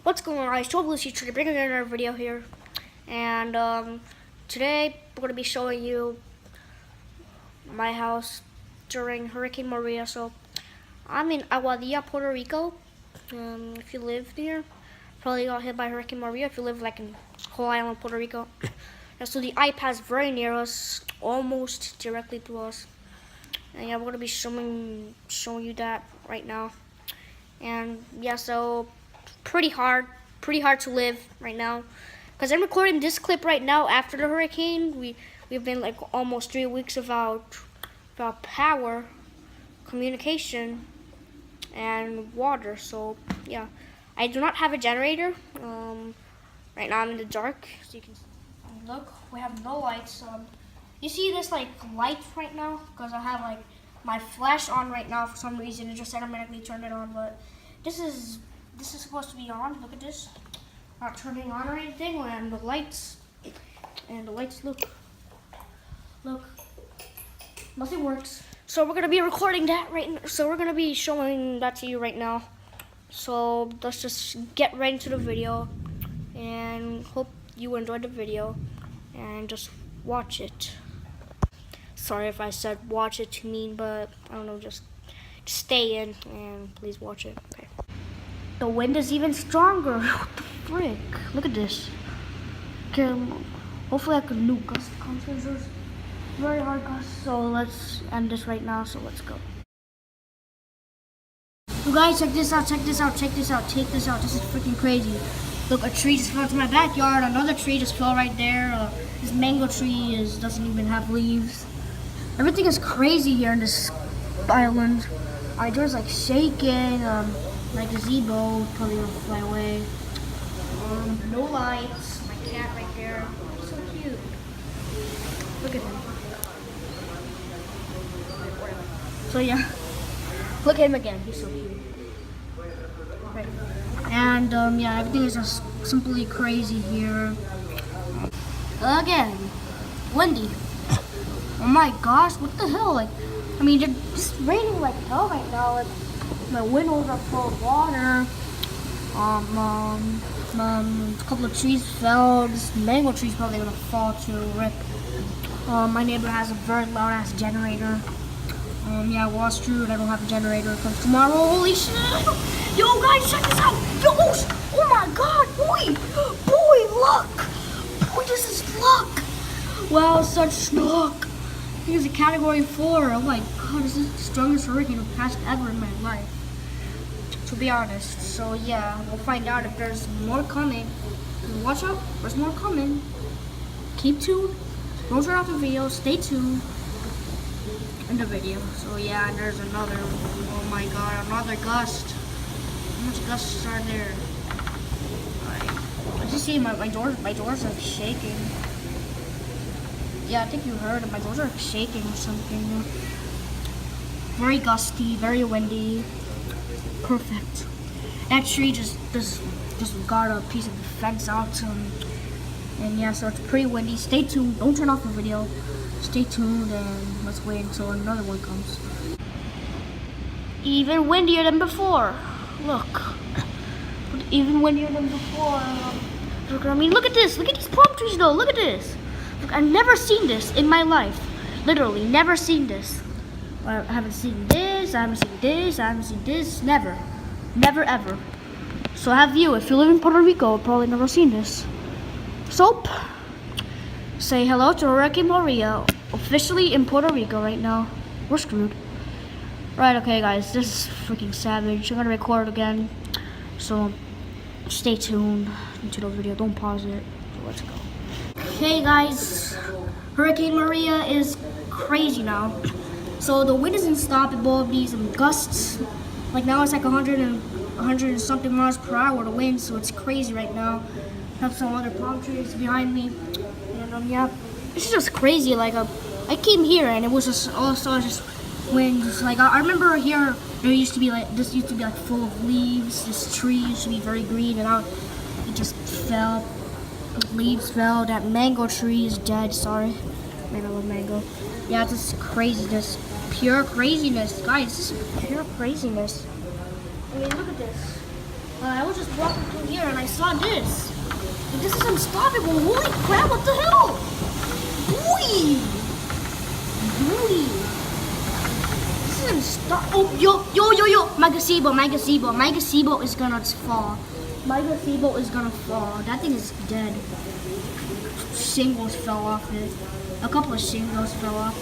What's going on, guys? Total bringing another video here, and today we're gonna be showing you my house during Hurricane Maria. So I'm in Aguadilla, Puerto Rico. If you live near, probably got hit by Hurricane Maria. If you live like in whole island Puerto Rico, and so the iPad's very near us, almost directly to us. And yeah, we're gonna be showing you that right now. And yeah, so pretty hard to live right now, because I'm recording this clip right now after the hurricane. We've been like almost 3 weeks without power, communication, and water. So yeah, I do not have a generator. Right now I'm in the dark, so you can look. We have no lights. You see this like light right now because I have like my flash on right now for some reason. It just automatically turned it on, but this is supposed to be on. Look at this. Not turning on or anything. And the lights look, nothing works. So we're gonna be recording that right now. So we're gonna be showing that to you right now. So let's just get right into the video, and hope you enjoyed the video, and just watch it. Sorry if I said watch it too mean, but I don't know, just stay in and please watch it. Okay. The wind is even stronger. What the frick? Look at this. Okay, hopefully I can new gust comes because there's very hard gusts. So let's end this right now. So let's go. You guys, check this out. Check this out. Check this out. Take this out. This is freaking crazy. Look, a tree just fell into my backyard. Another tree just fell right there. This mango tree doesn't even have leaves. Everything is crazy here in this island. My door's like shaking. My gazebo probably gonna fly away. No lights. My cat right there. He's so cute. Look at him. So yeah, look at him again. He's so cute. Okay. And yeah, everything is just simply crazy here. Again, windy. Oh my gosh, what the hell? Like, I mean, it's raining like hell right now. Like, my windows are full of water. A couple of trees fell. This mango tree's probably gonna fall too. Rip. My neighbor has a very loud ass generator. Yeah, Wall Street, I don't have a generator. Comes tomorrow. Holy shit! Yo, guys, check this out. Yo, oh my God, boy, look. Boy, this is luck. Wow, such luck. I think it's a category 4. Oh my God, this is the strongest hurricane I've passed ever in my life, to be honest. So yeah, we'll find out if there's more coming. Watch out, there's more coming. Keep tuned. Don't turn off the video. Stay tuned in the video. So yeah, and there's another. Oh my God, another gust. How much gusts are there? I just see my doors are shaking. Yeah, I think you heard it. My doors are shaking or something. Very gusty, very windy. Perfect. That tree just got a piece of the fence out. And yeah, so it's pretty windy. Stay tuned. Don't turn off the video. Stay tuned and let's wait until another one comes. Even windier than before. Look. Even windier than before. I mean, look at this. Look at these palm trees though. Look at this. Look, I've never seen this in my life. Literally, never seen this. I haven't seen this. I haven't seen this. I haven't seen this. Never. Never ever. So have you. If you live in Puerto Rico, probably never seen this. So, say hello to Hurricane Maria, officially in Puerto Rico right now. We're screwed. Right, okay guys, this is freaking savage. I'm gonna record again, so stay tuned into the video. Don't pause it. So let's go. Okay guys, Hurricane Maria is crazy now. So the wind is unstoppable. These gusts, like now it's like 100 and something miles per hour the wind, so it's crazy right now. Have some other palm trees behind me, and yeah, it's just crazy. Like I came here and it was just also just wind. Just like I remember here there used to be like full of leaves. This tree used to be very green, and now it just fell. Leaves fell. That mango tree is dead. Sorry, maybe I love mango. Yeah, it's just craziness, pure craziness, guys. This is pure craziness. I mean, look at this. I was just walking through here and I saw this. Like, this is unstoppable. Holy crap, what the hell? Boy! Boy! This is unstoppable. Oh, yo. My gazebo is gonna fall. My gazebo is gonna fall. That thing is dead. Shingles fell off it. A couple of shingles fell off.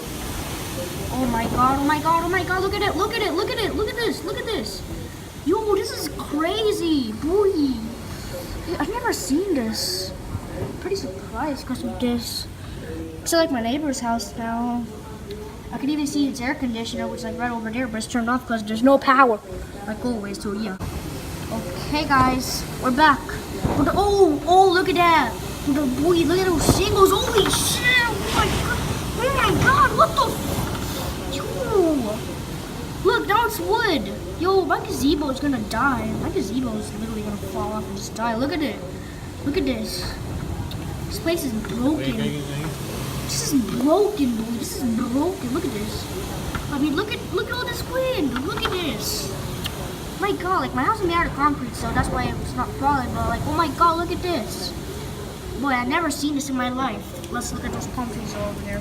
Oh my god. Look at this. Yo, this is crazy. Boy. I've never seen this. I'm pretty surprised because of this. It's like my neighbor's house now. I can even see its air conditioner, which is like right over there, but it's turned off because there's no power. Like always, so yeah. Okay guys, we're back. Oh, look at that. Boy, look at those shingles. Holy shit. Oh my god, what the Yo. Look, now it's wood. Yo, my gazebo is gonna die. My gazebo is literally gonna fall off and just die. Look at it. Look at this. This place is broken. This is broken, boy. This is broken. Look at this. I mean, look at all this wind. Look at this. My god, like my house is made out of concrete, so that's why it's not falling. But like, oh my god, look at this. Boy, I've never seen this in my life. Let's look at those palm trees over there.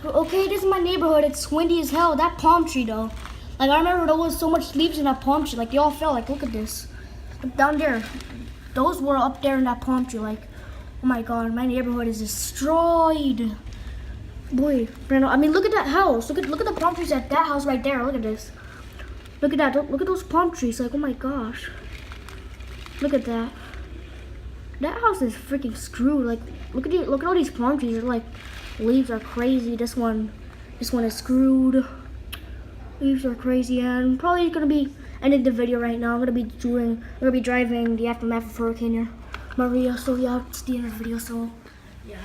Okay, this is my neighborhood. It's windy as hell. That palm tree, though. Like, I remember there was so much leaves in that palm tree. Like, they all fell. Like, look at this. Look down there. Those were up there in that palm tree. Like, oh my god, my neighborhood is destroyed. Boy, Brando, I mean, look at that house. Look at the palm trees at that house right there. Look at this. Look at that. Look at those palm trees. Like, oh my gosh. Look at that. That house is freaking screwed. Like, look at all these palm trees. They're like, leaves are crazy. This one is screwed. Leaves are crazy, and I'm probably gonna be ending the video right now. I'm gonna be driving the aftermath of Hurricane Maria. So yeah, it's the end of the video. So yeah.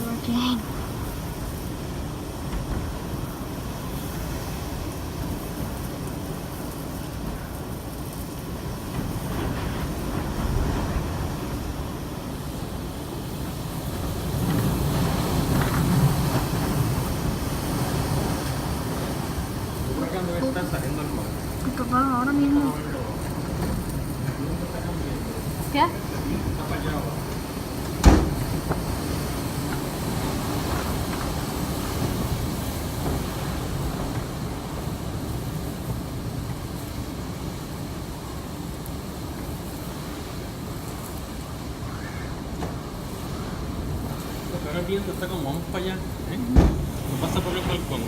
Hurricane. Ito ba? Ahora mismo. ¿Qué? Ahora el viento está como vamos para allá, ¿eh? No pasa por el balcón.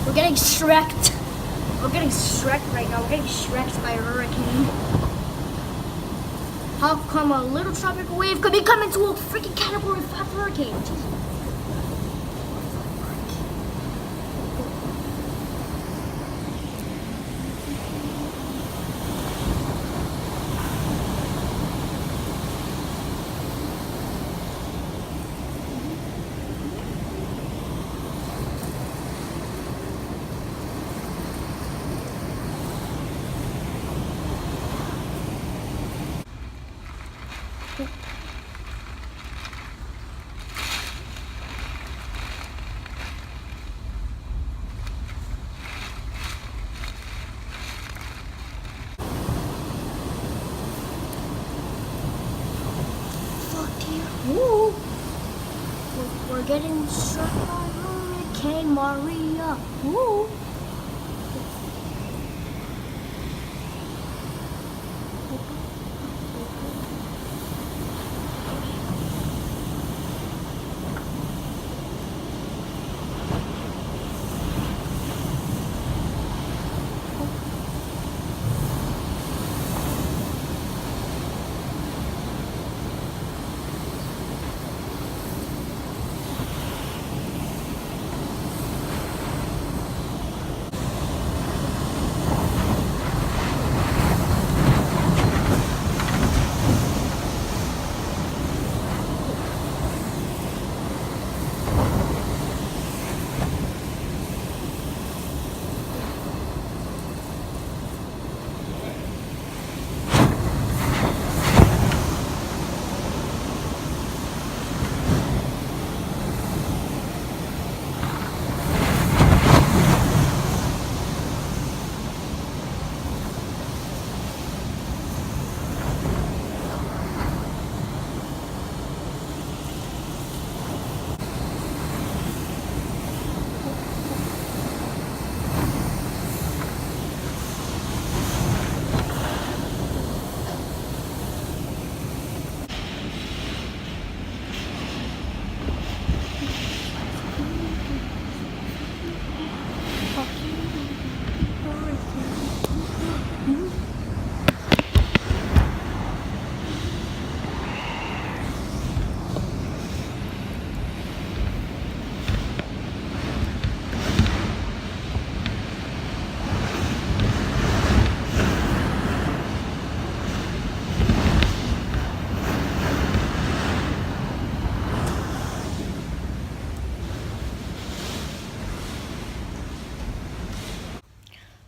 We're getting shreked. We're getting shreked right now. We're getting shreked by a hurricane. How come a little tropical wave could become into a freaking category 5 hurricane? Jesus. Ooh. We're getting struck by a hurricane. Hurricane Maria. Woo.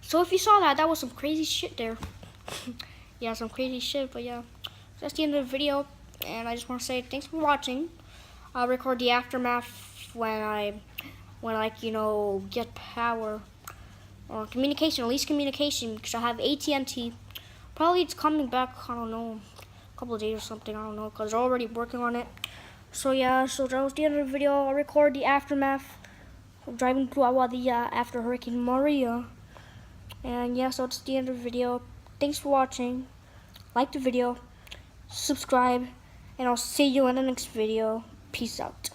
So if you saw that, that was some crazy shit there. Yeah, some crazy shit, but yeah. That's the end of the video, and I just want to say thanks for watching. I'll record the aftermath when I get power or communication, at least communication, because I have AT&T. Probably it's coming back, I don't know, a couple of days or something, I don't know, because they're already working on it. So yeah, so that was the end of the video. I'll record the aftermath of driving through Aguadilla after Hurricane Maria. And yeah, so it's the end of the video. Thanks for watching. Like the video, subscribe, and I'll see you in the next video. Peace out.